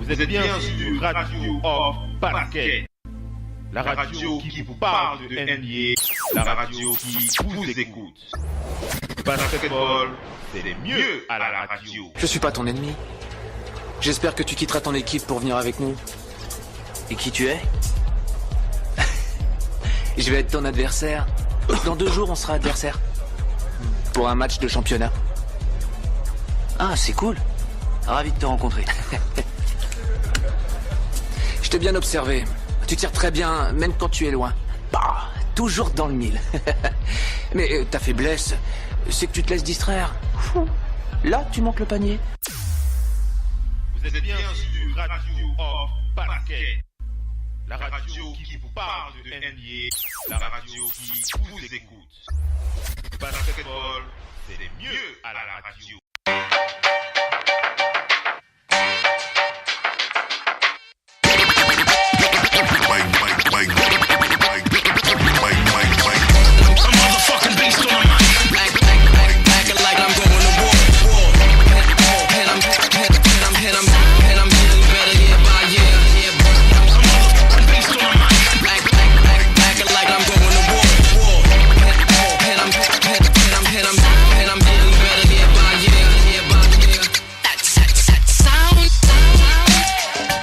Vous êtes bien sur Radio Off Basket, la radio qui vous parle de NBA, la radio qui vous écoute. Basketball, c'est mieux à la radio. Je suis pas ton ennemi. J'espère que tu quitteras ton équipe pour venir avec nous. Et qui tu es? Je vais être ton adversaire. Dans 2 jours, on sera adversaire. Pour un match de championnat. Ah, c'est cool. Ravi de te rencontrer. Je t'ai bien observé. Tu tires très bien, même quand tu es loin. Bah, toujours dans le mille. Mais ta faiblesse, c'est que tu te laisses distraire. Là, tu manques le panier. Vous êtes bien sur Radio Off Basket, la radio qui vous parle de NBA, la radio qui vous écoute. Basketball, c'est mieux à la radio.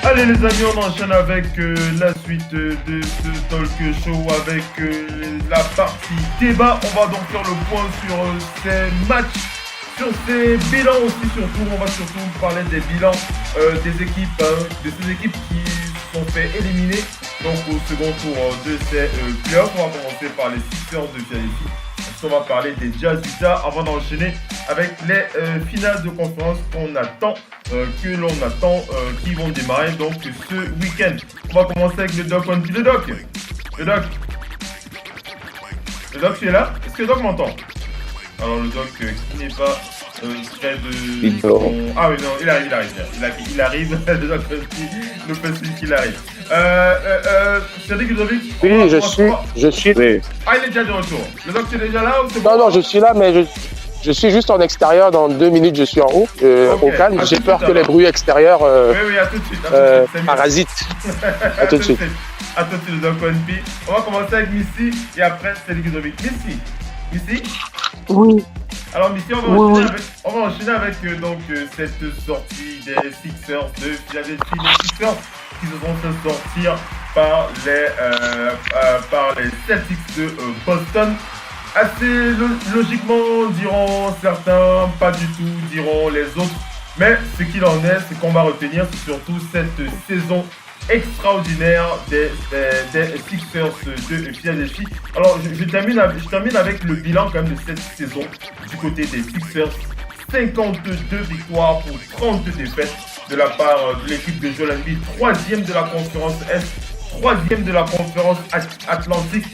Allez les amis, on enchaîne avec la suite de ce talk show avec la partie débat. On va donc faire le point sur ces matchs, sur ces bilans aussi surtout. On va surtout parler des bilans des équipes, de ces équipes qui sont fait éliminer donc au second tour de ces playoffs. On va commencer par les Sixers de Philadelphie. On va parler des Jazz d'Utah avant d'enchaîner avec les finales de conférence qu'on attend, qui vont démarrer donc ce week-end. On va commencer avec le Doc One P. Le Doc, tu es là? Est-ce que le Doc m'entend? Alors le Doc qui n'est pas près de son... Ah oui non, il arrive. Le Doc le petit qu'il arrive. Cédric Ludovic. Oui, je suis. Oui. Ah, il est déjà de retour. Le Doc, tu es déjà là ou c'est bon? Non, je suis là, mais je suis juste en extérieur. Dans 2 minutes, je suis en haut, au calme. J'ai peur que les bruits extérieurs oui, à tout de suite. Parasitent. À tout de suite. À tout de suite, le Doc One P. On va commencer avec Missy et après Cédric Ludovic. Missy. Oui. Alors Missy, on va enchaîner avec donc cette sortie des Sixers de Philadelphie. Les Sixers qui se sont fait sortir par les Celtics de Boston. Assez logiquement, diront certains, pas du tout, diront les autres. Mais ce qu'il en est, ce qu'on va retenir, c'est surtout cette saison extraordinaire des Sixers de Philadelphie. Alors, je termine avec le bilan quand même de cette saison du côté des Sixers. 52 victoires pour 30 défaites de la part de l'équipe de Joel Embiid, 3e de la conférence Est, 3e de la conférence Atlantique,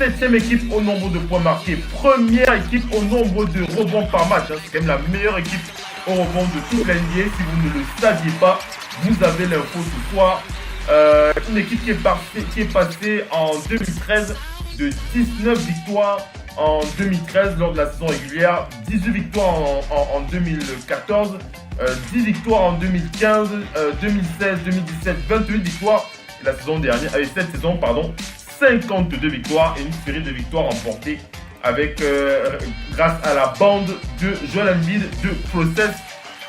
7e équipe au nombre de points marqués, première équipe au nombre de rebonds par match. C'est quand même la meilleure équipe au rebond de toute la NBA. Si vous ne le saviez pas, vous avez l'info ce soir. Une équipe qui est passée en 2013 de 19 victoires en 2013 lors de la saison régulière, 18 victoires en 2014, 10 victoires en 2015, 2016, 2017, 28 victoires. Et la saison dernière, cette saison, 52 victoires et une série de victoires remportées avec, grâce à la bande de Joel Embiid de Process.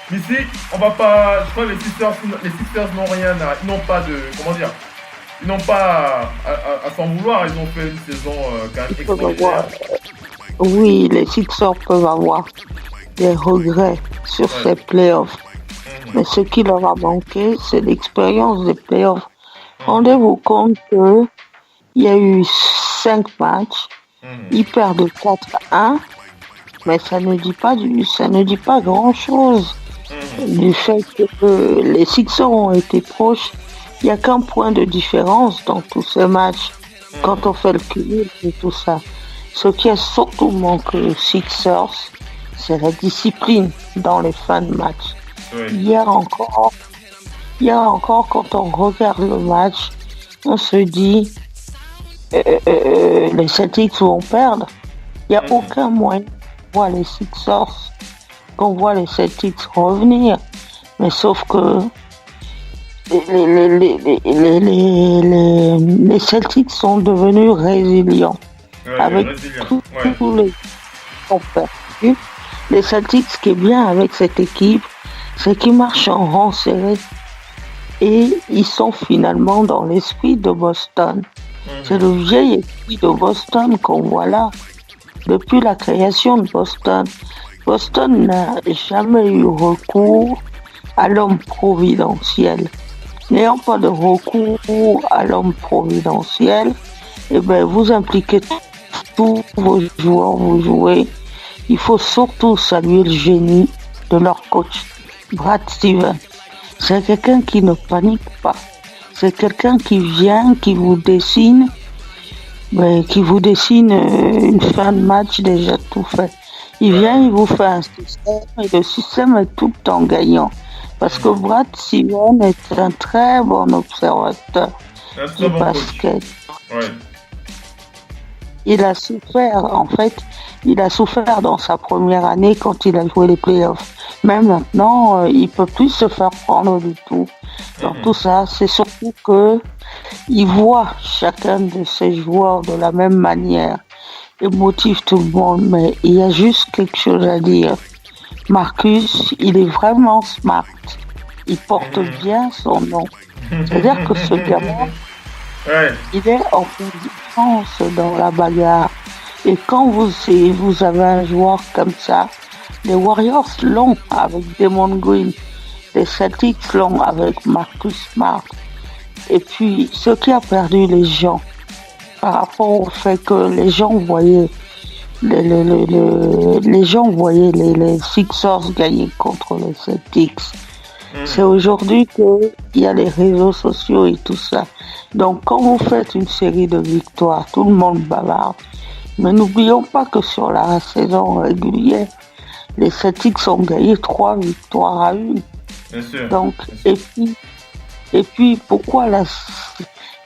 Mais ici, on va pas, je crois que les Sixers n'ont rien ils n'ont pas de, ils n'ont pas à s'en vouloir, ils ont fait une saison quand même extraordinaire. Oui, les Sixers peuvent avoir des regrets sur ces playoffs. Mais ce qui leur a manqué, c'est l'expérience des playoffs. Rendez-vous compte qu'il y a eu 5 matchs, ils perdent 4-1, mais ça ne dit pas grand-chose. Du fait que les Sixers ont été proches, il n'y a qu'un point de différence dans tous ces matchs quand on fait le cumul et tout ça. Ce qui a surtout manqué aux Sixers, c'est la discipline dans les fins de match. Oui. Hier encore, quand on regarde le match, on se dit les Celtics vont perdre. Il n'y a aucun moyen qu'on voit les Sixers, qu'on voit les Celtics revenir. Mais sauf que les Celtics sont devenus résilients. Avec tous les perdu. Les Celtics, ce qui est bien avec cette équipe, c'est qu'ils marchent en rang serré et ils sont finalement dans l'esprit de Boston. C'est le vieil esprit de Boston qu'on voit là. Depuis la création de Boston, Boston n'a jamais eu recours à l'homme providentiel. N'ayant pas de recours à l'homme providentiel, eh ben, vous impliquez tous vos joueurs, vous jouez. Il faut surtout saluer le génie de leur coach, Brad Stevens. C'est quelqu'un qui ne panique pas. C'est quelqu'un qui vient, qui vous dessine une fin de match déjà tout fait. Il vient, il vous fait un système et le système est tout le temps gagnant. Parce que Brad Stevens est un très bon observateur du basket. Il a souffert, en fait, dans sa première année quand il a joué les playoffs. Mais maintenant, il peut plus se faire prendre du tout. Dans tout ça, c'est surtout que il voit chacun de ses joueurs de la même manière et motive tout le monde. Mais il y a juste quelque chose à dire. Marcus, il est vraiment smart. Il porte bien son nom. C'est-à-dire que ce gamin, il est en confiance dans la bagarre. Et quand vous avez un joueur comme ça, les Warriors l'ont avec Draymond Green, les Celtics l'ont avec Marcus Smart. Et puis, ce qui a perdu les gens, par rapport au fait que les gens voyaient les Sixers gagner contre les Celtics. C'est aujourd'hui qu'il y a les réseaux sociaux et tout ça. Donc, quand vous faites une série de victoires, tout le monde bavarde. Mais n'oublions pas que sur la saison régulière, les Celtics ont gagné 3 victoires à 1. Bien sûr. Donc, et puis pourquoi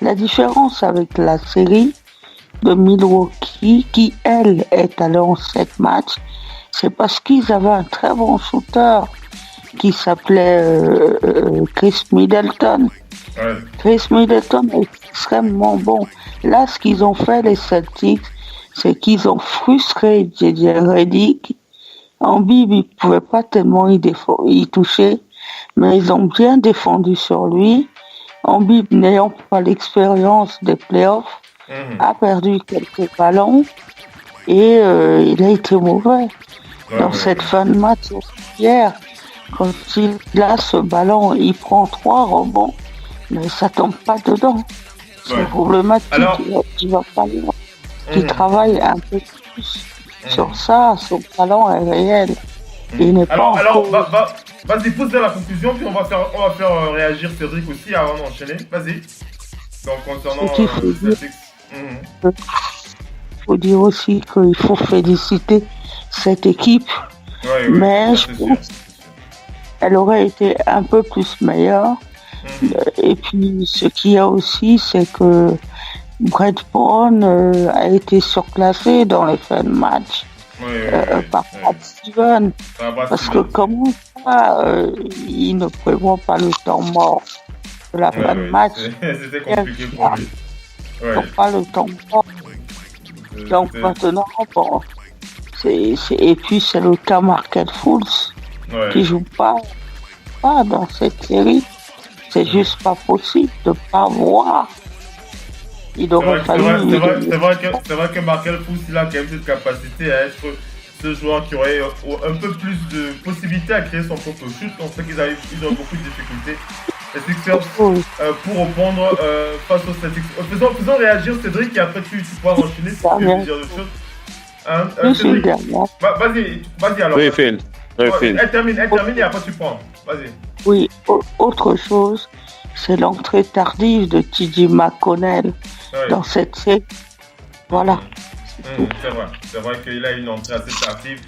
la différence avec la série de Milwaukee, qui elle est allée en 7 matchs, c'est parce qu'ils avaient un très bon shooter qui s'appelait Chris Middleton. Chris Middleton est extrêmement bon. Là, ce qu'ils ont fait, les Celtics, c'est qu'ils ont frustré J.J. Redick. En Bib, ils ne pouvaient pas tellement y toucher, mais ils ont bien défendu sur lui. En Bib, n'ayant pas l'expérience des playoffs, a perdu quelques ballons et il a été mauvais. Dans cette fin de match hier, quand il a ce ballon, il prend 3 rebonds, mais ça tombe pas dedans. C'est problématique. Alors, il va falloir qu'il travaille un peu plus sur ça. Son talent est réel. Il n'est pas encore... Vas-y, pose la conclusion, puis on va faire réagir Cédric aussi avant d'enchaîner. Vas-y. Donc, concernant Celtics. Il faut dire aussi qu'il faut féliciter cette équipe, mais je pense qu'elle aurait été un peu plus meilleure. Et puis, ce qu'il y a aussi, c'est que Brett Brown a été surclassé dans les fins de match par Brad Stevens. Parce que comment ça, il ne prévoit pas le temps mort de la fin de match. C'était compliqué pour lui. Pas le temps mort. Donc maintenant, bon, et puis c'est le cas Markel Fultz qui joue pas dans cette série. C'est juste pas possible de pas voir. Il aurait fallu. C'est vrai que Markel Fultz, il a quand même cette capacité à être ce joueur qui aurait un peu plus de possibilités à créer son propre shoot. On sait qu'ils ont beaucoup de difficultés. Les Sixers, pour répondre face aux Celtics. Faisons réagir Cédric et après tu pourras enchaîner si tu veux dire d'autres choses. Cédric, vas-y alors. Oui, Phil. Elle termine et après tu prends. Vas-y. Oui, autre chose, c'est l'entrée tardive de TJ McConnell dans cette série. Voilà. C'est vrai qu'il a une entrée assez tardive.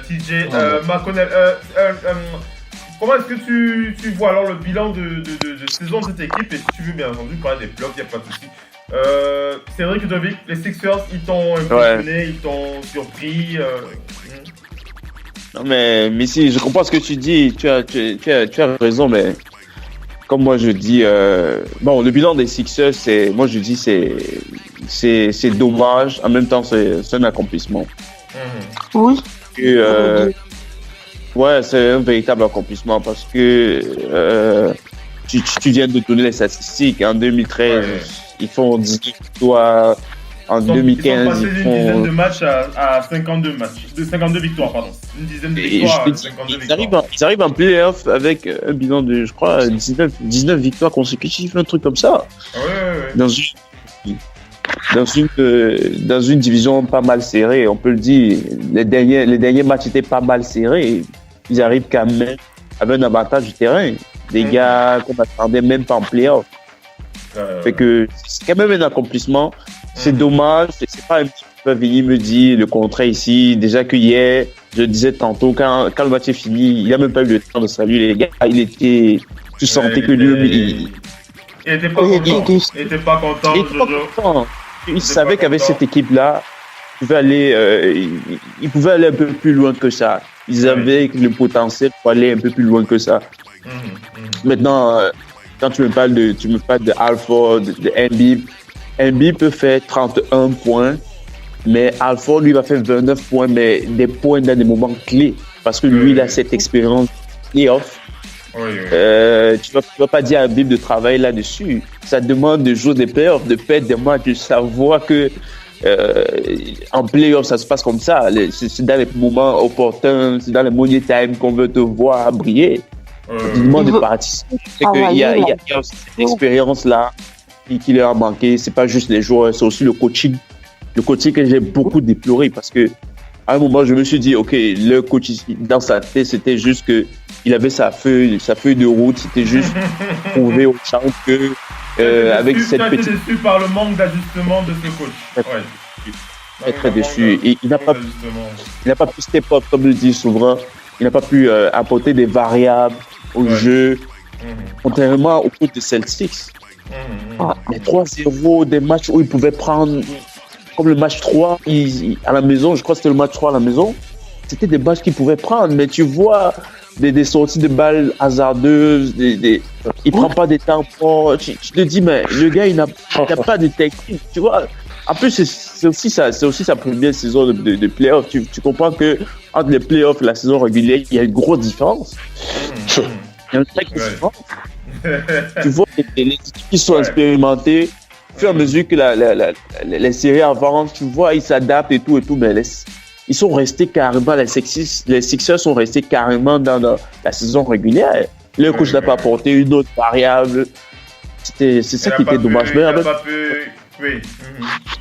TJ McConnell, comment est-ce que tu vois alors le bilan de saison de cette équipe? Et si tu veux bien entendu parler des blocs, il n'y a pas de souci. Cédric Ludovic, les Sixers, ils t'ont impressionné, ils t'ont surpris. Non mais Missy, je comprends ce que tu dis, tu as raison, mais comme moi je dis, bon, le bilan des Sixers, c'est dommage. En même temps, c'est un accomplissement. Oui. Ouais, c'est un véritable accomplissement parce que tu viens de donner les statistiques. En 2013, ils font 18 victoires. En 2015, ils sont passés d'une dizaine de matchs à 52 matchs. De 52 victoires, pardon. Une dizaine de victoires à 52 victoires. Ils arrivent en play-off avec un bilan de, je crois, 19 victoires consécutives, un truc comme ça. Ouais. Dans une division pas mal serrée, on peut le dire. Les derniers matchs étaient pas mal serrés. Ils arrivent quand même avec un avantage du terrain. Des gars qu'on n'attendait même pas en play-off. Fait que c'est quand même un accomplissement. C'est dommage, c'est pas un petit peu venir me dire le contraire ici. Déjà que hier, je disais tantôt, quand le match est fini, il a même pas eu le temps de saluer les gars. Tu sentais que lui, il était pas content. Il était pas content. Il savait qu'avec cette équipe-là, il pouvait aller un peu plus loin que ça. Ils avaient le potentiel pour aller un peu plus loin que ça. Maintenant, quand tu me parles de Alford, de Embiid, Embiid peut faire 31 points, mais Alford, lui, va faire 29 points, mais des points dans des moments clés. Parce que lui, il a cette expérience playoff. Tu vas pas dire à Embiid de travailler là-dessus. Ça demande de jouer des playoffs, de perdre des matchs, de savoir que en playoff, ça se passe comme ça. C'est dans les moments opportuns, c'est dans les money time qu'on veut te voir briller. Ça demande de participer. C'est qu'il y a aussi cette expérience-là qui leur a manqué. C'est pas juste les joueurs, c'est aussi le coaching. Le coaching que j'ai beaucoup déploré parce que à un moment, je me suis dit, OK, le coach, dans sa tête, c'était juste que il avait sa feuille de route. C'était juste prouver aux gens que avec cette petite... Tu es déçu par le manque d'ajustement de ce coach. Très déçu. Et il n'a pas pu step up, comme le dit souvent. Il n'a pas pu apporter des variables au jeu. Contrairement au coach de Celtics. Les 3-0, des matchs où il pouvait prendre, comme le match 3 à la maison, je crois que c'était le match 3 à la maison, c'était des matchs qu'il pouvait prendre, mais tu vois des sorties de balles hasardeuses, il prend pas des temps forts, tu te dis, mais le gars, il n'a pas de technique, tu vois. En plus, c'est aussi sa première saison de playoff. Tu comprends que entre les playoffs et la saison régulière, il y a une grosse différence. Il y a une très grosse différence. Tu vois, les équipes qui sont expérimentées, au fur et à mesure que les séries avancent, tu vois, ils s'adaptent et tout, mais ils sont restés carrément, les Sixers sont restés carrément dans la saison régulière. Le coach n'a pas apporté une autre variable. C'est ça qui était dommage. Oui.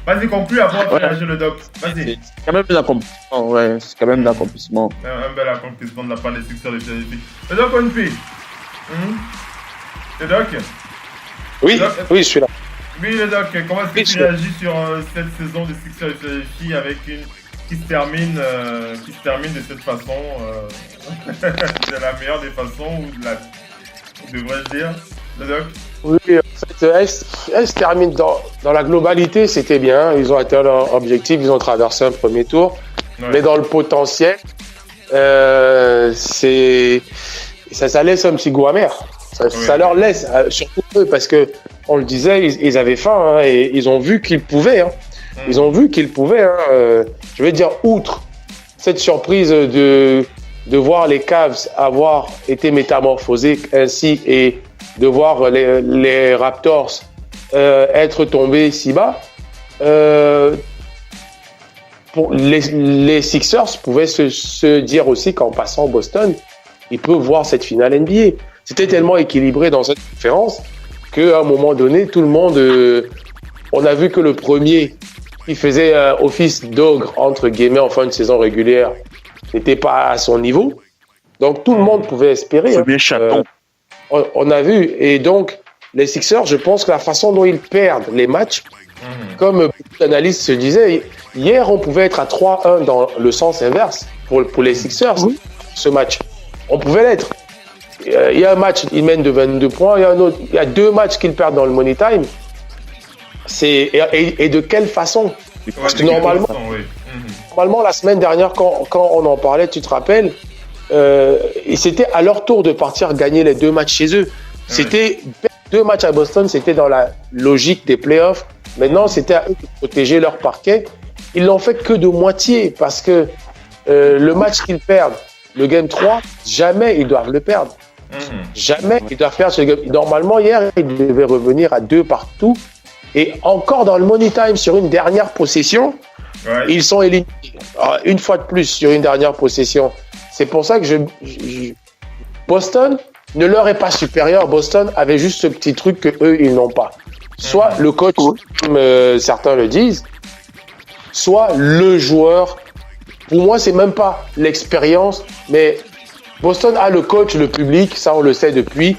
Vas-y, conclue avant de réagir le doc. Vas-y. C'est quand même un accomplissement. Ouais, c'est quand même un accomplissement. Un bel accomplissement de la part des Sixers de Philadelphie. Le doc, on fait. Le doc. Oui, je suis là. Oui, le doc, comment est-ce que tu réagis sur cette saison de Sixers de Philadelphie avec qui se termine de cette façon de la meilleure des façons, ou devrais-je dire, le doc? Oui, en fait, elle se termine dans la globalité, c'était bien. Ils ont atteint leur objectif, ils ont traversé un premier tour. Ouais. Mais dans le potentiel, ça laisse un petit goût amer. Ça leur laisse, surtout eux, parce que on le disait, ils avaient faim, et ils ont vu qu'ils pouvaient. Ils ont vu qu'ils pouvaient. Je veux dire, outre cette surprise de voir les Cavs avoir été métamorphosés ainsi et de voir les Raptors être tombés si bas, pour les Sixers pouvaient se dire aussi qu'en passant Boston, ils peuvent voir cette finale NBA. C'était tellement équilibré dans cette conférence qu'à un moment donné, tout le monde... on a vu que le premier qui faisait office d'ogre, entre guillemets, en fin de saison régulière, n'était pas à son niveau. Donc tout le monde pouvait espérer. C'est bien chaton. On a vu, et donc les Sixers, je pense que la façon dont ils perdent les matchs, comme beaucoup d'analystes se disaient, hier on pouvait être à 3-1 dans le sens inverse pour les Sixers, ce match. On pouvait l'être. Il y a un match, ils mènent de 22 points, il y a deux matchs qu'ils perdent dans le money time. Et de quelle façon? Parce que normalement, la semaine dernière, quand on en parlait, tu te rappelles, c'était à leur tour de partir gagner les deux matchs chez eux. C'était 2 matchs à Boston, c'était dans la logique des playoffs. Maintenant, c'était à eux de protéger leur parquet. Ils l'ont fait que de moitié parce que le match qu'ils perdent, le Game 3, jamais ils doivent le perdre. Jamais ils doivent perdre ce game. Normalement, hier, ils devaient revenir à 2 partout. Et encore dans le money time, sur une dernière possession, ils sont éliminés. Alors, une fois de plus, sur une dernière possession. C'est pour ça que Boston ne leur est pas supérieur. Boston avait juste ce petit truc que eux ils n'ont pas. Soit le coach, comme certains le disent, soit le joueur. Pour moi, c'est même pas l'expérience, mais Boston a le coach, le public, ça on le sait depuis.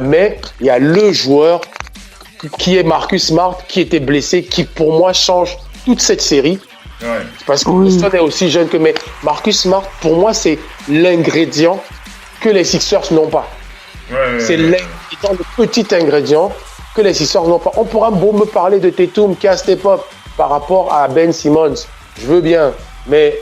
Mais il y a le joueur qui est Marcus Smart, qui était blessé, qui pour moi change toute cette série. Parce que Boston est aussi jeune que mais Marcus Smart, pour moi, c'est l'ingrédient que les Sixers n'ont pas. C'est l'ingrédient, le petit ingrédient que les Sixers n'ont pas. On pourra beau me parler de Tatum qui a step up par rapport à Ben Simmons. Je veux bien, mais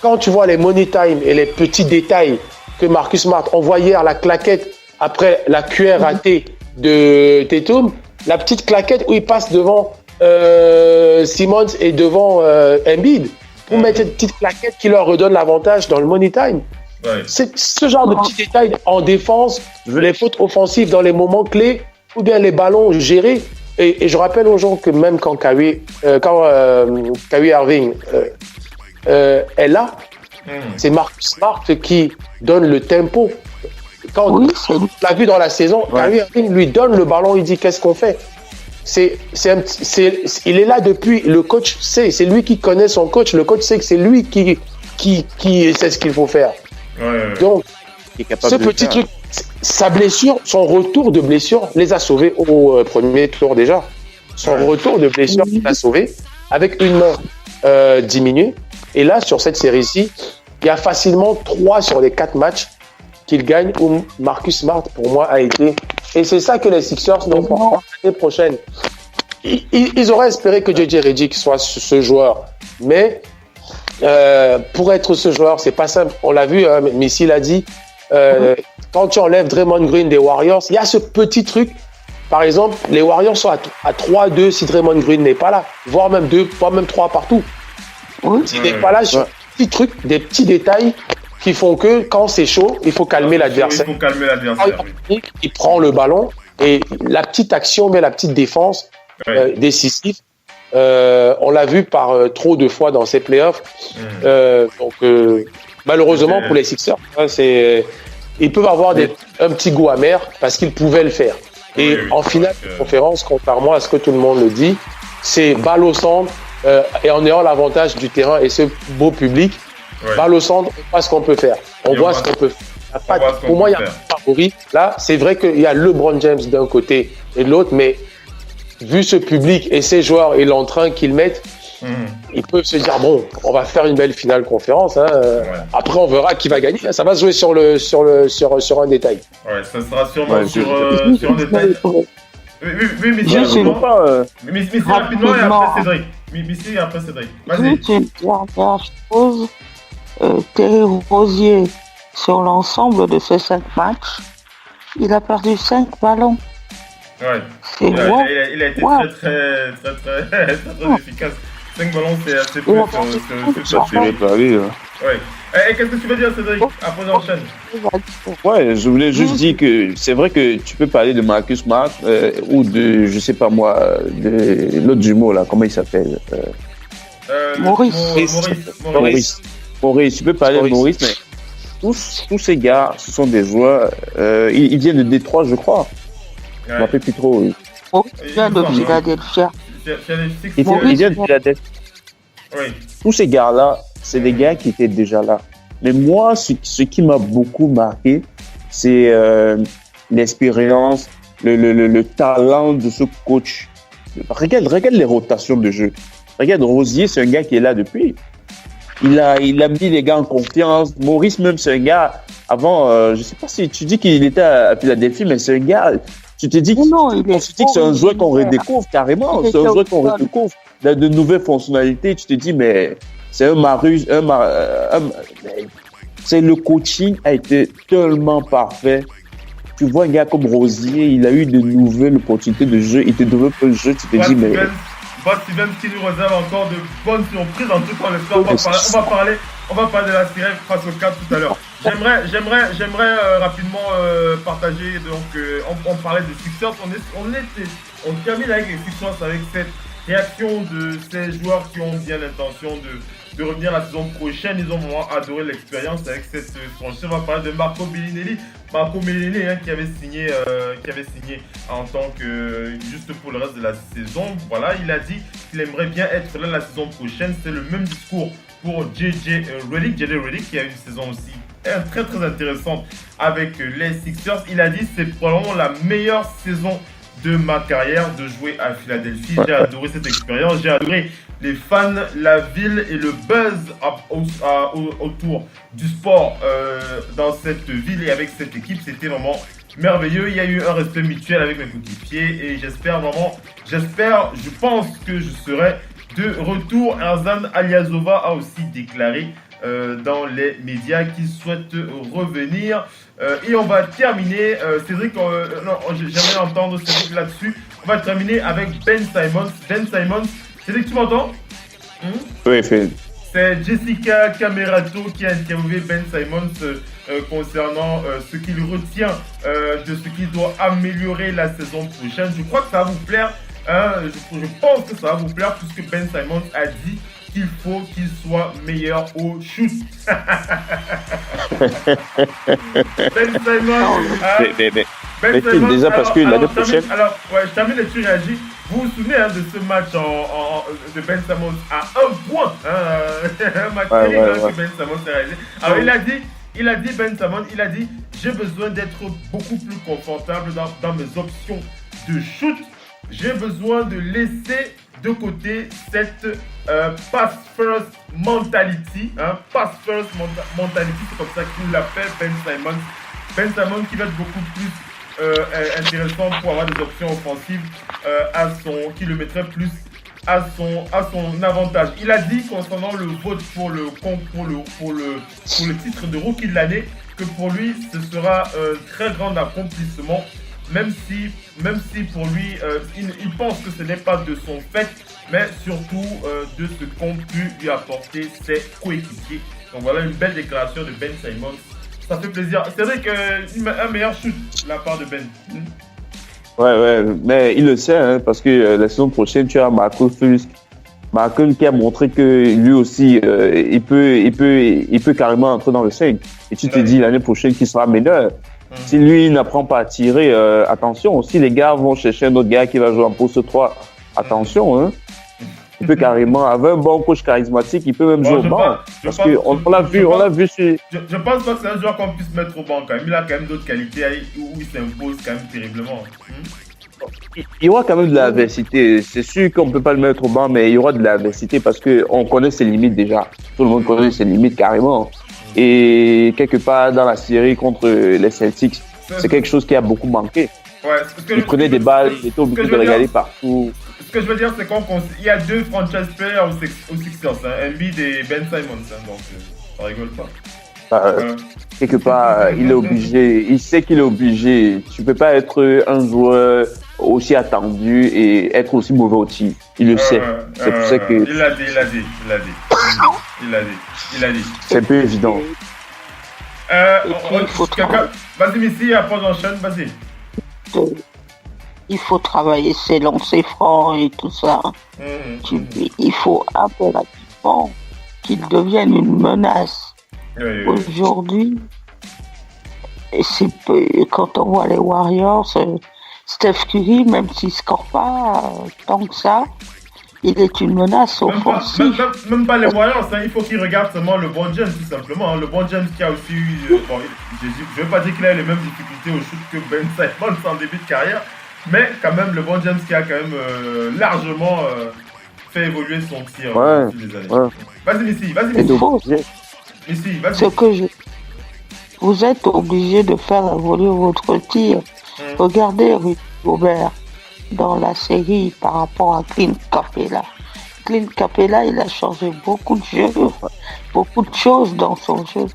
quand tu vois les money time et les petits détails que Marcus Smart envoie hier, la claquette après la cuillère ratée de Tatum, la petite claquette où il passe devant Simmons et devant Embiid pour mettre cette petite claquette qui leur redonne l'avantage dans le money time. C'est ce genre de petits détails en défense, les fautes offensives dans les moments clés ou bien les ballons gérés. Et je rappelle aux gens que même quand Kyrie Irving est là, c'est Marcus Smart qui donne le tempo. Quand on l'a vu dans la saison, Kyrie Irving lui donne le ballon, il dit qu'est-ce qu'on fait. Il est là depuis, le coach sait, c'est lui qui connaît son coach, le coach sait que c'est lui qui sait ce qu'il faut faire. Donc, ce petit truc, sa blessure, son retour de blessure les a sauvés au premier tour déjà. Son retour de blessure les a sauvés avec une main diminuée. Et là, sur cette série-ci, il y a facilement 3 sur les 4 matchs qu'il gagne où Marcus Smart, pour moi, a été. Et c'est ça que les Sixers n'ont pas l'année prochaine. Ils auraient espéré que JJ Redick soit ce joueur. Mais pour être ce joueur, c'est pas simple. On l'a vu, Missy l'a dit. Quand tu enlèves Draymond Green des Warriors, il y a ce petit truc. Par exemple, les Warriors sont à 3-2 si Draymond Green n'est pas là. Voire même 2, voire même 3 partout. S'il n'est pas là, sur des petits trucs, des petits détails qui font que quand c'est chaud, il faut calmer l'adversaire. Il prend le ballon et la petite action, mais la petite défense décisive, on l'a vu par trop de fois dans ces playoffs. Donc, malheureusement pour les Sixers, ils peuvent avoir un petit goût amer parce qu'ils pouvaient le faire. Et en finale de conférence, contrairement à ce que tout le monde le dit, c'est balle au centre et en ayant l'avantage du terrain et ce beau public, balle au centre, on voit ce qu'on peut faire. On voit ce qu'on peut faire. Pour moi, il y a un favori. Là, c'est vrai qu'il y a LeBron James d'un côté et de l'autre, mais vu ce public et ces joueurs et l'entrain qu'ils mettent, ils peuvent se dire bon, on va faire une belle finale conférence. Après, on verra qui va gagner. Ça va se jouer sur un détail. Ça sera sûrement sur un détail. Missy, rapidement et après Cédric. Missy et après Cédric. Vas-y. Une dernière chose. Terry Rozier, sur l'ensemble de ces 5 matchs, il a perdu 5 ballons. Il a été très efficace. 5 ballons, c'est assez peu. Et qu'est-ce que tu veux dire, Cédric? Après, on enchaîne. Je voulais juste dire que c'est vrai que tu peux parler de Marcus Smart ou de, je sais pas moi, de l'autre jumeau là, comment il s'appelle Maurice, tu peux parler de Maurice, mais tous ces gars, ce sont des joueurs, ils viennent de Détroit, je crois. Je ne me rappelle plus trop. Il vient de Philadelphia. Il vient de Philadelphie. Tous ces gars-là, c'est des gars qui étaient déjà là. Mais moi, ce qui m'a beaucoup marqué, c'est l'expérience, le talent de ce coach. Regarde les rotations de jeu. Regarde, Rosier, c'est un gars qui est là depuis. Il a mis les gars en confiance. Maurice, même, c'est un gars, avant, je sais pas si tu dis qu'il était à Philadelphie, mais c'est un gars, tu te dis que c'est un joueur qu'on redécouvre carrément. C'est un joueur qu'on redécouvre. Il a de nouvelles fonctionnalités. Tu te dis, mais c'est c'est le coaching a été tellement parfait tu vois un gars comme Rosier, il a eu de nouvelles opportunités de jeu, il te développe le jeu, tu te dis, mais. Brad Stevens qui nous réserve encore de bonnes surprises. En tout cas, on va parler de la série face au Cap tout à l'heure. J'aimerais rapidement partager. Donc, on parlait des Sixers. On termine avec les Sixers avec cette réaction de ces joueurs qui ont bien l'intention de revenir la saison prochaine. Ils ont vraiment adoré l'expérience avec cette franchise. On va parler de Marco Bellinelli. Qui avait signé en tant que juste pour le reste de la saison. Voilà, il a dit qu'il aimerait bien être là la saison prochaine. C'est le même discours pour JJ Redick qui a eu une saison aussi très très intéressante avec les Sixers. Il a dit c'est probablement la meilleure saison de ma carrière de jouer à Philadelphie. J'ai adoré cette expérience, j'ai adoré les fans, la ville et le buzz autour du sport dans cette ville et avec cette équipe. C'était vraiment merveilleux. Il y a eu un respect mutuel avec mes coéquipiers et je pense que je serai de retour. Erzan Aliasova a aussi déclaré dans les médias qu'il souhaite revenir. Et on va terminer, Cédric, j'aimerais entendre Cédric là-dessus. On va terminer avec Ben Simmons. Ben Simmons, Cédric, tu m'entends? Oui, fait. C'est Jessica Camerato qui a interviewé Ben Simmons concernant ce qu'il retient de ce qu'il doit améliorer la saison prochaine. Je crois que ça va vous plaire. Je pense que ça va vous plaire puisque Ben Simmons a dit qu'il faut qu'il soit meilleur au shoot. Ben Simmons. Ben Simmons déjà parce que l'année prochaine. Alors, je termine et tu réagis. Vous vous souvenez de ce match de Ben Simmons à 1 point. Un match terrible que Ben Simmons a réalisé. Alors, il a dit, Ben Simmons, j'ai besoin d'être beaucoup plus confortable dans mes options de shoot. J'ai besoin de laisser de côté cette pass first mentality. Pass first mentality, c'est comme ça qu'il l'appelle Ben Simmons. Ben Simmons qui va être beaucoup plus intéressant pour avoir des options offensives qui le mettrait plus à son avantage. Il a dit concernant le vote pour le titre de rookie de l'année que pour lui ce sera un très grand accomplissement, même si pour lui il pense que ce n'est pas de son fait, mais surtout de ce qu'ont pu lui apporter ses coéquipiers. Donc voilà une belle déclaration de Ben Simmons. Ça fait plaisir. C'est vrai qu'un meilleur shoot de la part de Ben. Ouais, mais il le sait, hein, parce que la saison prochaine, tu as Marco Fultz. Marco qui a montré que lui aussi, il peut carrément entrer dans le 5. Et tu te dis l'année prochaine qu'il sera meilleur. Si lui n'apprend pas à tirer, attention. Si les gars vont chercher un autre gars qui va jouer en poste 3, attention, hein. Il peut carrément, avec un bon coach charismatique, il peut même jouer au banc. Parce qu'on l'a vu sur... Je pense pas que c'est un joueur qu'on puisse mettre au banc quand même. Il a quand même d'autres qualités où il s'impose quand même terriblement. Il y aura quand même de l'adversité. C'est sûr qu'on ne peut pas le mettre au banc, mais il y aura de l'adversité parce qu'on connaît ses limites déjà. Tout le monde connaît ses limites carrément. Et quelque part dans la série contre les Celtics, c'est quelque chose qui a beaucoup manqué. Ouais, il prenait des balles, il était obligé de regarder partout. Ce que je veux dire, c'est qu'il y a deux franchise players aux Sixers, Embiid et Ben Simmons, donc ça rigole pas. Quelque part, il est obligé, il sait qu'il est obligé. Tu peux pas être un joueur aussi attendu et être aussi mauvais au tir. Il le sait. C'est pour ça que... Il l'a dit. C'est un peu évident. Vas-y, Missy, après j'enchaîne, vas-y. Il faut travailler ses lancers francs et tout ça. Il faut impérativement qu'il devienne une menace. Aujourd'hui, quand on voit les Warriors, Steph Curry, même s'il ne score pas tant que ça, il est une menace offensive. Même pas les Warriors, il faut qu'il regarde seulement LeBron James, tout simplement. LeBron James qui a aussi eu... je ne veux pas dire qu'il a eu les mêmes difficultés au shoot que Ben Simmons en début de carrière, mais quand même LeBron James qui a quand même largement fait évoluer son tir depuis des années. Ouais. Vas-y, Missy, Missy, vas-y. Vous êtes obligé de faire évoluer votre tir. Regardez Rudy Gobert dans la série par rapport à Clint Capela. Clint Capela, il a changé beaucoup de choses dans son jeu.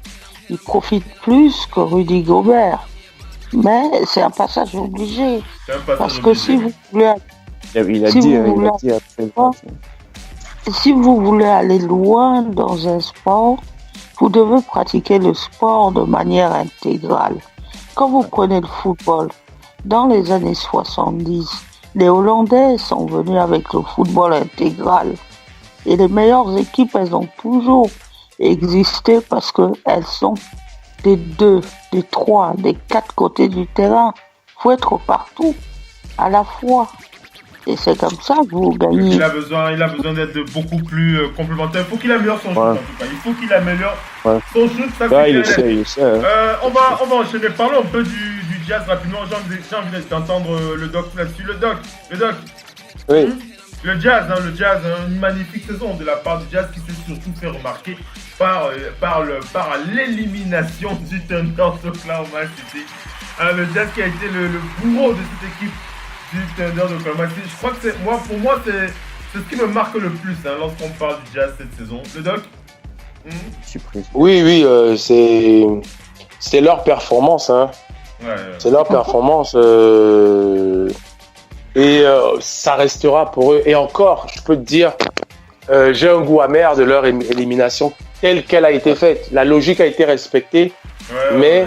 Il profite plus que Rudy Gobert. Mais c'est un passage obligé. C'est un passage Parce que obligé. si vous voulez, Il a Si dit, vous il voulez- a dit après le match. si vous voulez aller loin dans un sport, vous devez pratiquer le sport de manière intégrale. Quand vous prenez le football, dans les années 70, les Hollandais sont venus avec le football intégral. Et les meilleures équipes, elles ont toujours existé parce qu'elles sont des 2, des 3, des 4 côtés du terrain. Il faut être partout, à la fois. Et c'est comme ça que vous gagnez. Il a besoin d'être beaucoup plus complémentaire. Il faut qu'il améliore son shoot en tout cas. Il faut qu'il améliore Ouais. son shoot. Ça, Ouais, il c'est le sait. Hein. on va enchaîner. Parlons un peu du Jazz rapidement. J'ai envie d'entendre le doc là-dessus. Le doc. Oui. Le Jazz, une magnifique saison de la part du Jazz qui s'est surtout fait remarquer par l'élimination du Thunder d'Oklahoma City. Le Jazz qui a été le bourreau de cette équipe du Thunder d'Oklahoma City. Je crois que pour moi, c'est ce qui me marque le plus lorsqu'on parle du Jazz cette saison. Le doc. Je suis prêt. Oui, c'est leur performance. Hein. Ouais. C'est leur performance. Ça restera pour eux. Et encore, je peux te dire, j'ai un goût amer de leur élimination telle qu'elle a été faite. La logique a été respectée, mais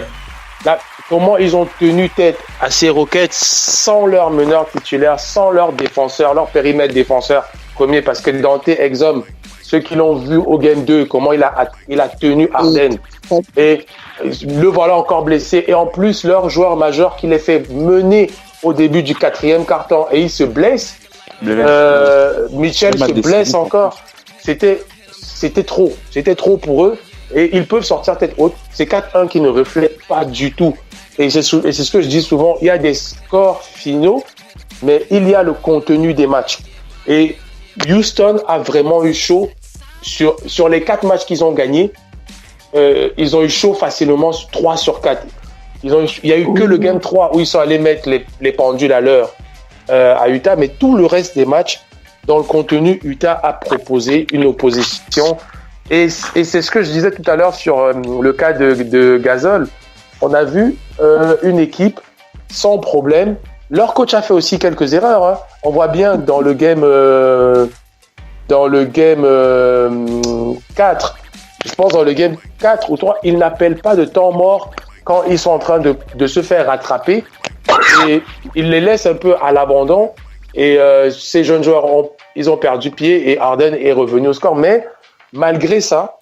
là, comment ils ont tenu tête à ces Rockets sans leur meneur titulaire, sans leur défenseur, leur périmètre défenseur premier, parce que Dante Exum, ceux qui l'ont vu au Game 2, comment il a tenu Harden. Et le voilà encore blessé. Et en plus, leur joueur majeur qui les fait mener au début du 4e quart-temps et il se blesse. Mitchell se blesse encore. C'était trop. C'était trop pour eux. Et ils peuvent sortir tête haute. C'est 4-1 qui ne reflète pas du tout. Et c'est ce que je dis souvent. Il y a des scores finaux, mais il y a le contenu des matchs. Et Houston a vraiment eu chaud sur les 4 matchs qu'ils ont gagnés. Ils ont eu chaud facilement 3 sur 4. Il y a eu que le game 3 où ils sont allés mettre les pendules à l'heure à Utah, mais tout le reste des matchs, dans le contenu, Utah a proposé une opposition. Et c'est ce que je disais tout à l'heure sur le cas de Gasol. On a vu une équipe sans problème. Leur coach a fait aussi quelques erreurs. Hein. On voit bien dans le game 4, je pense dans le game 4 ou 3, ils n'appellent pas de temps mort quand ils sont en train de se faire rattraper. Et ils les laissent un peu à l'abandon. Et ces jeunes joueurs, ils ont perdu pied et Harden est revenu au score. Mais malgré ça,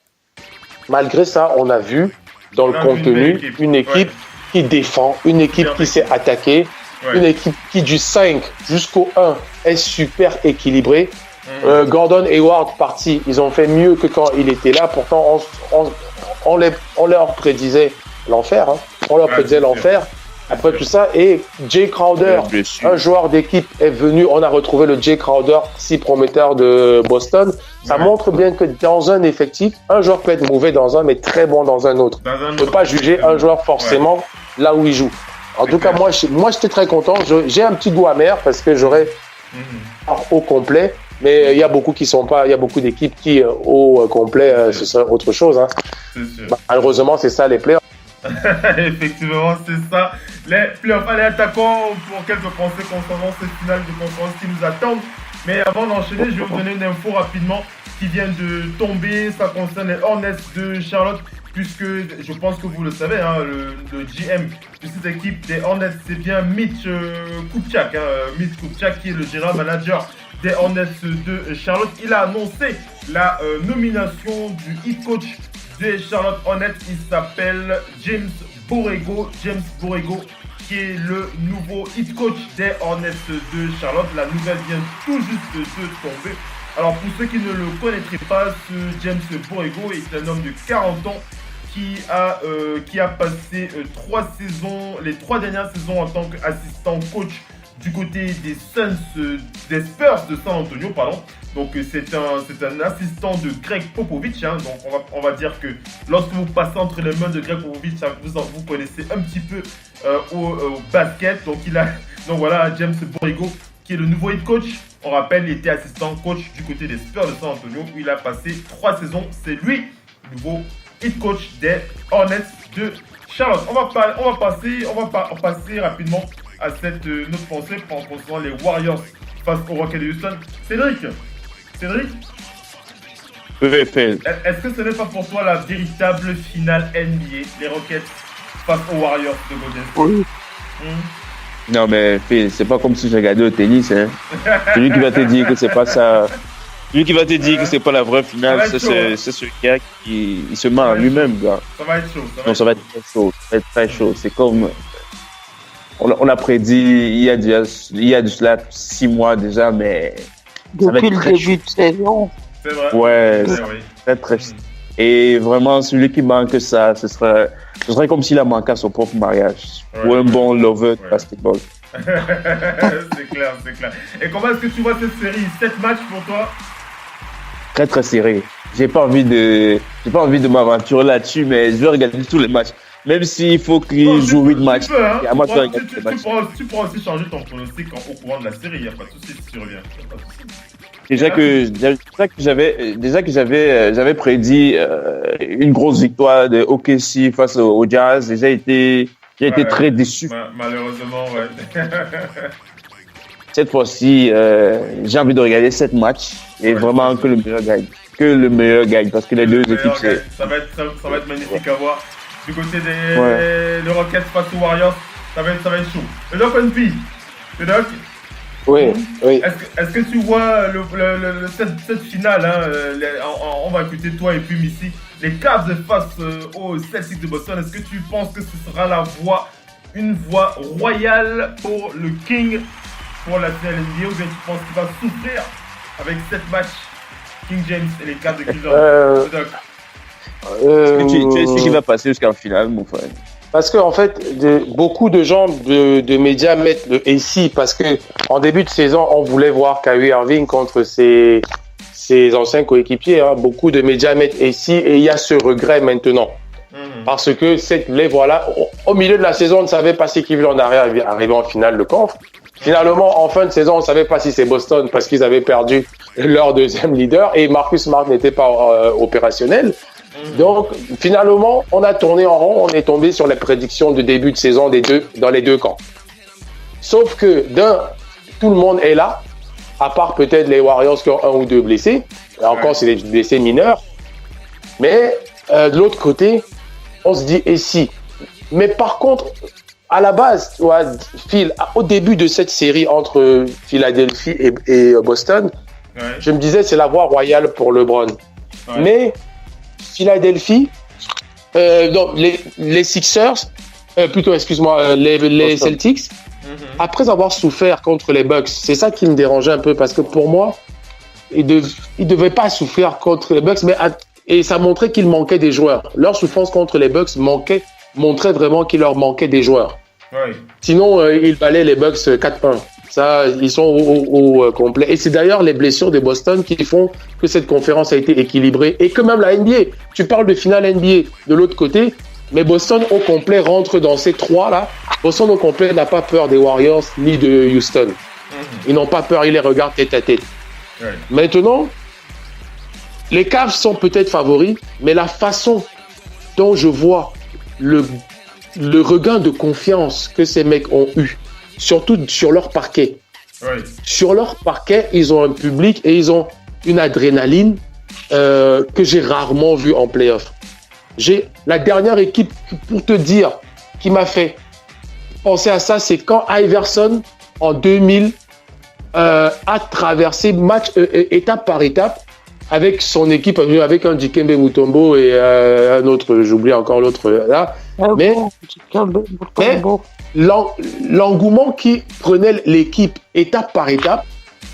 on a vu dans le contenu une équipe qui défend, une équipe qui s'est attaquée, une équipe qui du 5 jusqu'au 1 est super équilibrée. Gordon Hayward parti, ils ont fait mieux que quand il était là. Pourtant, on leur prédisait l'enfer. Hein. On leur prédisait l'enfer. Après tout ça, et Jay Crowder, un joueur d'équipe est venu. On a retrouvé le Jay Crowder, si prometteur de Boston. Ça montre bien que dans un effectif, un joueur peut être mauvais dans un, mais très bon dans un autre. On ne peut pas juger un joueur forcément là où il joue. En tout cas, moi, j'étais très content. J'ai un petit goût amer parce que j'aurais au complet. Mais il y a beaucoup qui sont pas. Il y a beaucoup d'équipes qui au complet, ce serait autre chose. Hein. Malheureusement, c'est ça les playoffs. Effectivement, c'est ça. Les playoffs. Allez, attaquons pour quelques pensées concernant cette finale de conférence qui nous attendent. Mais avant d'enchaîner, je vais vous donner une info rapidement qui vient de tomber. Ça concerne les Hornets de Charlotte, puisque je pense que vous le savez, hein, le GM de cette équipe des Hornets, c'est bien Mitch Kupchak. Mitch Kupchak qui est le general manager des Hornets de Charlotte. Il a annoncé la nomination du head coach des Charlotte Hornets. Il s'appelle James Borrego. Qui est le nouveau head coach des Hornets de Charlotte. La nouvelle vient tout juste de tomber. Alors pour ceux qui ne le connaîtraient pas, ce James Borrego est un homme de 40 ans qui a passé 3 saisons, les 3 dernières saisons en tant qu'assistant coach du côté des des Spurs de San Antonio, pardon. Donc c'est un assistant de Greg Popovich. Hein. Donc on va dire que lorsque vous passez entre les mains de Greg Popovich, vous connaissez un petit peu au basket. Donc voilà, James Borrego qui est le nouveau head coach. On rappelle, il était assistant coach du côté des Spurs de San Antonio où il a passé 3 saisons. C'est lui, le nouveau head coach des Hornets de Charlotte, on va passer rapidement à cette notre pensée concernant les Warriors face aux Rockets de Houston. Cédric, Oui, Phil. est-ce que ce n'est pas pour toi la véritable finale NBA, les Rockets face aux Warriors de Golden State? Oui. Non, mais Phil, c'est pas comme si je regardais au tennis, hein. Celui qui va te dire que c'est pas ça. Celui qui va te dire que c'est pas la vraie finale, c'est ce gars qui se ment en lui-même, gars. Ça va être chaud. Non, ça va être très chaud. Ça va être très chaud. C'est comme. On a prédit il y a de cela 6 mois déjà, mais. Depuis le début de saison. C'est vrai. Ouais, Oui. c'est très chaud. Et vraiment, celui qui manque ça, ce serait comme s'il a manqué à son propre mariage. Ou un bon lover de basketball. c'est clair. Et comment est-ce que tu vois cette série? 7 matchs pour toi? Très très serré. J'ai pas envie de m'aventurer là-dessus, mais je vais regarder tous les matchs. Même s'il faut qu'il joue 8 matchs. Tu peux, hein. Et moi, je vais regarder les matchs. Tu pourras aussi changer ton pronostic au courant de la série, il n'y a pas de souci si tu reviens. Déjà que j'avais prédit une grosse victoire de OKC face au Jazz. J'ai été très déçu. Malheureusement, ouais. Cette fois-ci, j'ai envie de regarder 7 matchs et vraiment que le meilleur gagne. Parce que les deux équipes, ça va être magnifique à voir. Du côté des Rockets face aux Warriors, ça va être chaud. Le Doc NP, Oui. Est-ce que tu vois cette finale, hein, on va écouter toi et puis Missy, les Cavs face aux Celtics de Boston, est-ce que tu penses que ce sera une voie royale pour le King pour la finale NBA, ou bien tu penses qu'il va souffrir avec 7 matchs King James et les Cavs de Cleveland? tu sais ce qui va passer jusqu'en finale, mon frère. Parce que en fait, beaucoup de gens de médias mettent le AC parce que en début de saison, on voulait voir Kyrie Irving contre ses anciens coéquipiers. Hein. Beaucoup de médias mettent AC et il y a ce regret maintenant. Parce que les voilà, au milieu de la saison, on ne savait pas si Cleveland arrivait en finale de conf. Finalement, en fin de saison, on ne savait pas si c'est Boston parce qu'ils avaient perdu leur deuxième leader et Marcus Smart n'était pas opérationnel. Donc, finalement, on a tourné en rond, on est tombé sur les prédictions de début de saison dans les deux camps. Sauf que, tout le monde est là, à part peut-être les Warriors qui ont 1 ou 2 blessés. Et encore, c'est des blessés mineurs. Mais, de l'autre côté, on se dit, et si? Mais par contre, à la base, Phil, au début de cette série entre Philadelphie et Boston, je me disais, c'est la voie royale pour LeBron. Mais, Philadelphie, donc les Sixers, les Celtics, après avoir souffert contre les Bucks, c'est ça qui me dérangeait un peu parce que pour moi, ils devaient pas souffrir contre les Bucks, et ça montrait qu'il manquait des joueurs. Leur souffrance contre les Bucks montrait vraiment qu'il leur manquait des joueurs. Sinon, ils balaient les Bucks 4-1. Ça, ils sont au complet. Et c'est d'ailleurs les blessures de Boston qui font que cette conférence a été équilibrée. Et que même la NBA, tu parles de finale NBA de l'autre côté, mais Boston au complet rentre dans ces trois-là. Boston au complet n'a pas peur des Warriors ni de Houston. Ils n'ont pas peur, ils les regardent tête à tête. Maintenant, les Cavs sont peut-être favoris, mais la façon dont je vois le regain de confiance que ces mecs ont eu, surtout sur leur parquet. Sur leur parquet, ils ont un public et ils ont une adrénaline que j'ai rarement vue en play-off. La dernière équipe, pour te dire, qui m'a fait penser à ça, c'est quand Iverson, en 2000, a traversé étape par étape avec son équipe, avec un Dikembe Mutombo et un autre, j'oublie encore l'autre là. Mais l'engouement qui prenait l'équipe étape par étape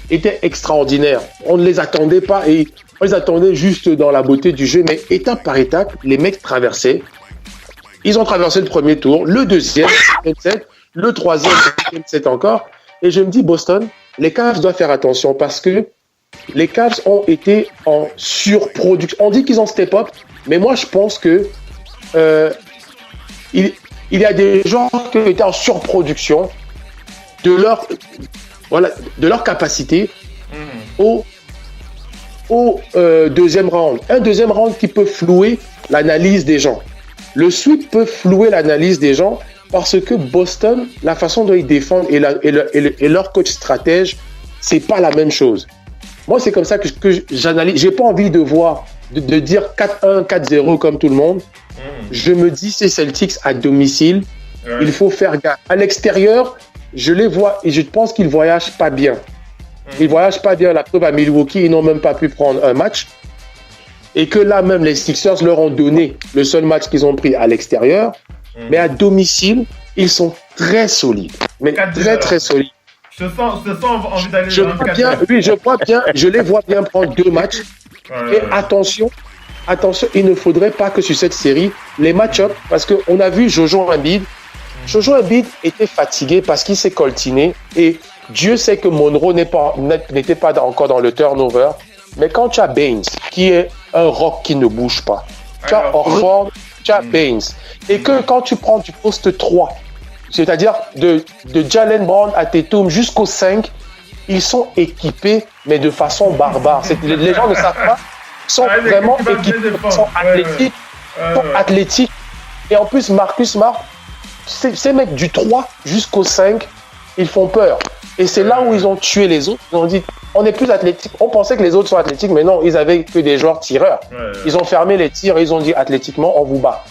était extraordinaire. On ne les attendait pas et on les attendait juste dans la beauté du jeu, mais étape par étape, les mecs traversaient. Ils ont traversé le premier tour, le deuxième, le troisième, le encore. Et je me dis, Boston, les Cavs doivent faire attention parce que les Cavs ont été en surproduction. On dit qu'ils ont step up, mais moi je pense que il y a des gens qui étaient en surproduction de leur capacité au deuxième round. Un deuxième round qui peut flouer l'analyse des gens. le sweep peut flouer l'analyse des gens parce que Boston, la façon dont ils défendent et leur coach stratège, c'est pas la même chose. Moi, c'est comme ça que j'analyse. J'ai pas envie de dire 4-1, 4-0 comme tout le monde. Je me dis, c'est Celtics à domicile. Ouais. Il faut faire gaffe. À l'extérieur, je les vois et je pense qu'ils voyagent pas bien. Ils voyagent pas bien. La preuve à Milwaukee, ils n'ont même pas pu prendre un match. Et que là, même les Sixers leur ont donné le seul match qu'ils ont pris à l'extérieur. Mais à domicile, ils sont très solides. Mais très solides. Je sens envie d'aller je vois bien, je les vois bien prendre 2 matchs. Et attention, il ne faudrait pas que sur cette série, les match-up, parce qu'on a vu Jojo Embiid était fatigué parce qu'il s'est coltiné et Dieu sait que Monroe n'était pas encore dans le turnover. Mais quand tu as Baines, qui est un rock qui ne bouge pas, tu as Horford, tu as Baines, et que quand tu prends du poste 3, c'est-à-dire de Jalen Brown à Tatum jusqu'au 5, ils sont équipés, mais de façon barbare. Les gens ne savent pas, ils sont vraiment équipés, ils sont athlétiques, Et en plus, Marcus Smart, ces mecs du 3 jusqu'au 5, ils font peur. Et c'est là où ils ont tué les autres. Ils ont dit, on est plus athlétique. On pensait que les autres sont athlétiques, mais non, ils avaient que des joueurs tireurs. Ils ont fermé les tirs et ils ont dit, athlétiquement, on vous bat.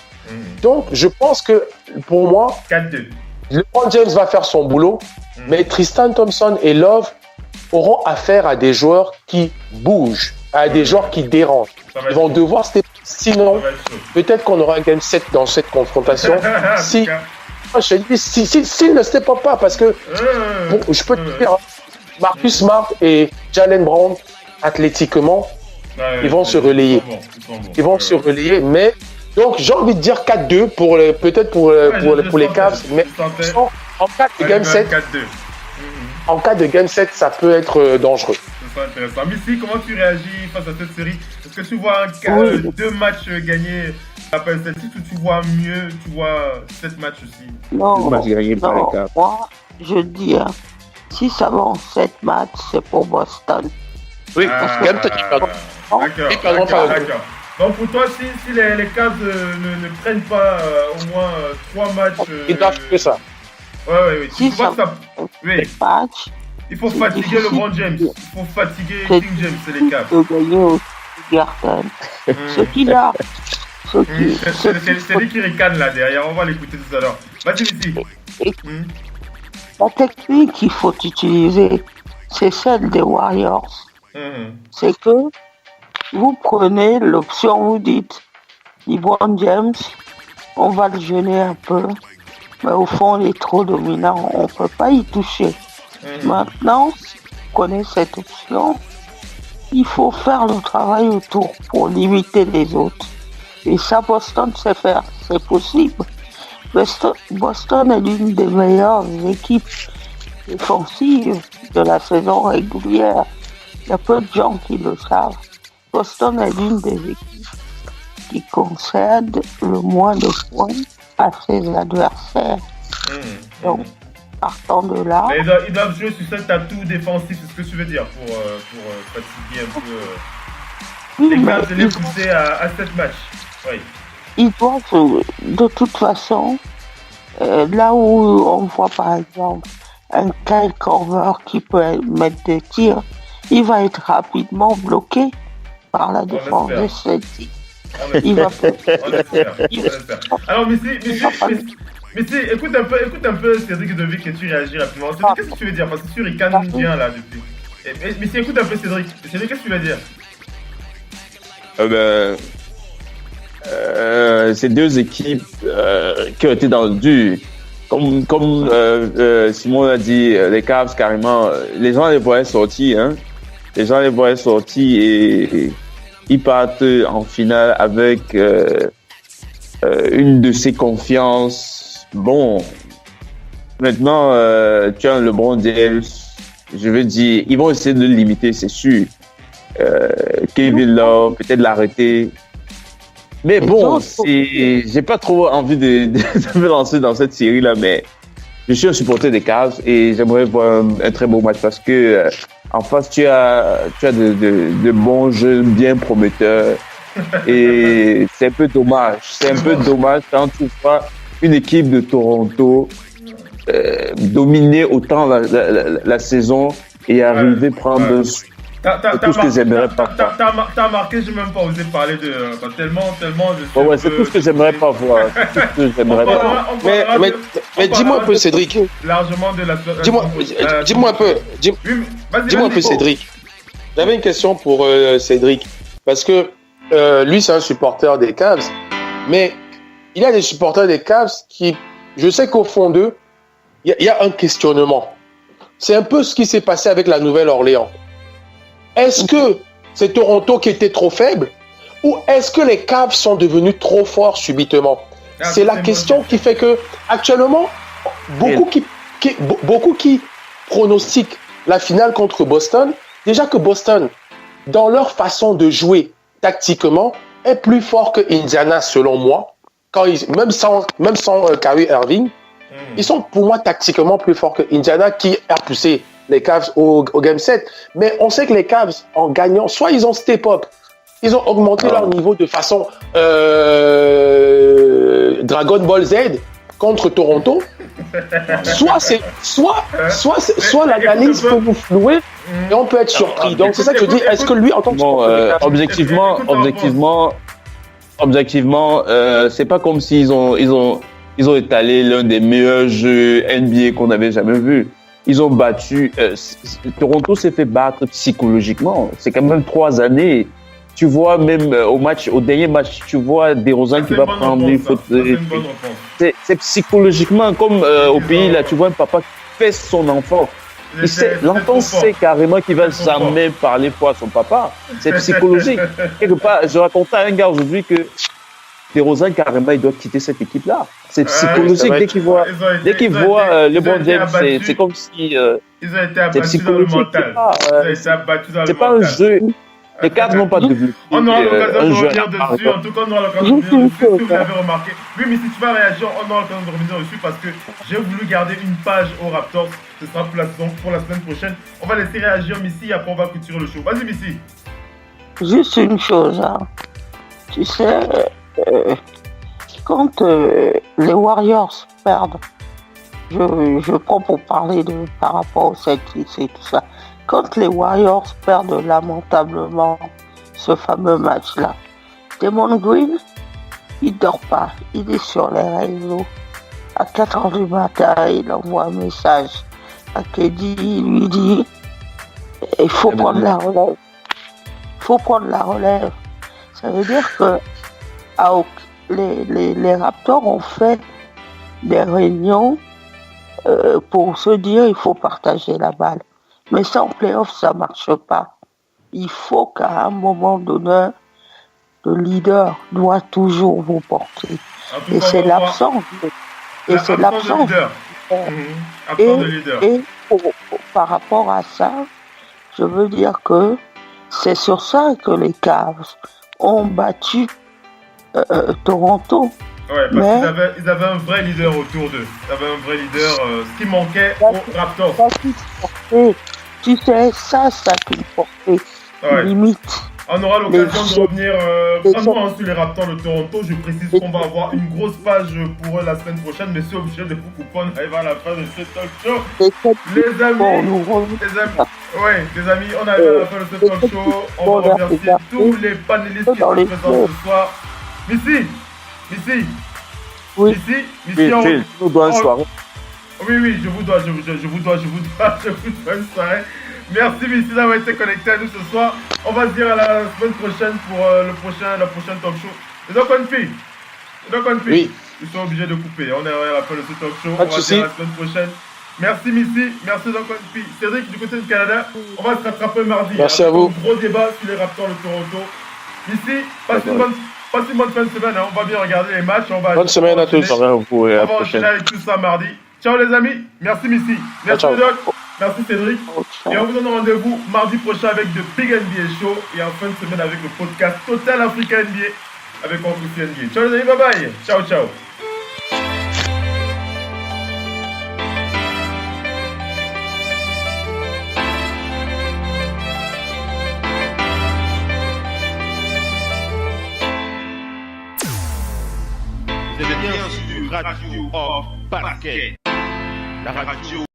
Donc, je pense que, pour moi, 4-2. LeBron James va faire son boulot, mais Tristan Thompson et Love auront affaire à des joueurs qui bougent, à des joueurs qui dérangent. Ils vont devoir step. Sinon, peut-être qu'on aura un game 7 dans cette confrontation. S'ils ne step pas, parce que bon, je peux te dire, Marcus Smart et Jalen Brown, athlétiquement, ils vont se relayer. Ils vont se relayer, mais donc j'ai envie de dire 4-2 peut-être pour les Cavs, mais en cas de game 7, en cas de game 7, ça peut être dangereux. C'est intéressant. Missy, comment tu réagis face à cette série? Est-ce que tu vois deux matchs gagnés après Celtics ou tu vois mieux, tu vois 7 matchs aussi? Non, moi je dis, si ça va en 7 matchs, c'est pour Boston. Oui, game 7, D'accord. Donc pour toi, si les Cavs ne prennent pas au moins 3 matchs... Ils doivent que ça. Oui. Si ça va match, il faut fatiguer LeBron James. Il faut fatiguer King James, c'est les Cavs. De gagner au Garden. Ce qu'il a. C'est lui qui ricane là derrière. On va l'écouter tout à l'heure. Vas-y, ici. La technique qu'il faut utiliser, c'est celle des Warriors. C'est que vous prenez l'option, vous dites, LeBron James, on va le gêner un peu, mais au fond, il est trop dominant, on ne peut pas y toucher. Maintenant, si vous prenez cette option, il faut faire le travail autour pour limiter les autres. Et ça, Boston sait faire, c'est possible. Boston est l'une des meilleures équipes défensives de la saison régulière. Il y a peu de gens qui le savent. Boston est l'une des équipes qui concède le moins de points à ses adversaires. Donc, partant de là... Mais ils doivent jouer sur cet atout défensif, c'est ce que tu veux dire, pour fatiguer un peu les Cavs et les pousser à 7 matchs. Oui. Ils doivent, de toute façon, là où on voit par exemple un Kyle Korver qui peut mettre des tirs, il va être rapidement bloqué par la défense de Celtics. Il va Alors, Missy, écoute un peu Cédric Devic et tu réagis rapidement. Cédric, qu'est-ce que tu veux dire? Parce que tu ricanes bien là depuis. Missy, écoute un peu Cédric. Cédric, qu'est-ce que tu veux dire? Ces deux équipes qui ont été dans le dur. Comme Simon l'a dit, les Cavs, carrément, les gens les voyaient sortir. Hein. Les gens les voyaient sortir et ils partent en finale avec une de ces confiances. Bon, maintenant, tu as un LeBron James, je veux dire, ils vont essayer de le limiter, c'est sûr. Kevin Love, peut-être l'arrêter. Mais bon, j'ai pas trop envie de me lancer dans cette série-là, mais je suis un supporter des Cavs et j'aimerais voir un très beau match parce que en face, tu as de bons jeux bien prometteurs. Et c'est un peu dommage. C'est un peu dommage quand tu vois une équipe de Toronto dominer autant la saison et arriver à prendre tout ce que j'aimerais pas voir. T'as marqué, j'ai même pas osé parler de. Tellement. C'est tout ce que j'aimerais pas voir. C'est tout ce que j'aimerais pas voir. Mais dis-moi un peu, Cédric. Largement de la. Dis-moi un peu. Dis-moi un peu, Cédric. J'avais une question pour Cédric. Parce que lui, c'est un supporter des Cavs. Mais il y a des supporters des Cavs qui. Je sais qu'au fond d'eux, il y a un questionnement. C'est un peu ce qui s'est passé avec la Nouvelle-Orléans. Est-ce que c'est Toronto qui était trop faible ou est-ce que les Cavs sont devenus trop forts subitement? C'est la question qui fait que actuellement, beaucoup qui pronostiquent la finale contre Boston, déjà que Boston, dans leur façon de jouer tactiquement, est plus fort que Indiana selon moi. Même sans Kyrie Irving, ils sont pour moi tactiquement plus forts que Indiana qui a poussé les Cavs au Game 7. Mais on sait que les Cavs, en gagnant, soit ils ont step up, ils ont augmenté leur niveau de façon Dragon Ball Z contre Toronto, soit l'analyse peut vous flouer et on peut être surpris. Donc c'est ça que je dis, est-ce que lui, en tant que objectivement, c'est pas comme s'ils ont étalé l'un des meilleurs jeux NBA qu'on avait jamais vu. Ils ont battu. Toronto s'est fait battre psychologiquement. C'est quand même 3 années. Tu vois, même au dernier match, tu vois DeRozan qui va prendre une faute. C'est psychologiquement, comme au pays, là, tu vois un papa qui fesse son enfant. L'enfant sait carrément qu'il va jamais parler pour son papa. C'est psychologique. Quelque part, je racontais à un gars aujourd'hui que DeRozan, carrément, il doit quitter cette équipe-là. C'est psychologique. Dès qu'il voit LeBron James, c'est comme si. Ils ont été abattus dans le mental. C'est pas un jeu. Les Cavs n'ont pas développé. On aura l'occasion de revenir dessus. En tout cas, on aura l'occasion de revenir dessus. Si vous l'avez remarqué. Oui, mais si tu vas réagir, on aura l'occasion de revenir dessus parce que j'ai voulu garder une page aux Raptors. Ce sera pour la semaine prochaine. On va laisser réagir Missy et après on va clôturer le show. Vas-y, Missy. Juste une chose, hein. Tu sais, quand les Warriors perdent, je prends pour parler par rapport au Celtics et tout ça. Quand les Warriors perdent lamentablement ce fameux match-là, Damon Green, il dort pas, il est sur les réseaux. À 4h du matin, il envoie un message à Keddy, il lui dit il faut prendre la relève. Il faut prendre la relève. Ça veut dire que les Raptors ont fait des réunions pour se dire il faut partager la balle. Mais ça, en play-off, ça ne marche pas. Il faut qu'à un moment donné, le leader doit toujours vous porter. Et c'est l'absence. Et c'est l'absence. Et par rapport à ça, je veux dire que c'est sur ça que les Cavs ont battu Toronto. Ouais, parce qu'ils avaient un vrai leader autour d'eux. Ils avaient un vrai leader, ce qui manquait aux Raptors. Tu sais, ça qui me portait limite. On aura l'occasion de revenir vraiment sur les Raptors de Toronto. Je précise qu'on va avoir une grosse page pour eux la semaine prochaine, mais c'est obligé de vous couper. On arrive à la fin de ce talk show. Les amis, on arrive à la fin de ce talk show. On va remercier tous les panélistes qui sont présents ce soir. Missy, nous doit une soirée. Oui, je vous dois une soirée. Merci Missy d'avoir été connecté à nous ce soir. On va se dire à la semaine prochaine pour la prochaine talk show. Et donc oui. Ils sont obligés de couper. On est à la fin de ce talk show. On va se dire à la semaine prochaine. Merci Missy, merci Don Confi. Cédric du côté du Canada, on va se rattraper mardi. Merci à vous. Un gros débat sur les Raptors de Toronto. Missy, passe une bonne fin de semaine. Hein. On va bien regarder les matchs. Bonne semaine à tous. On va enchaîner avec tout ça mardi. Ciao les amis. Merci Missy. Merci Doc. Merci Cédric. Et on vous donne rendez-vous mardi prochain avec The Big NBA Show. Et en fin de semaine avec le podcast Total Africa NBA avec Oncle NBA. Ciao les amis, bye bye. Ciao. radio hors parquet. La radio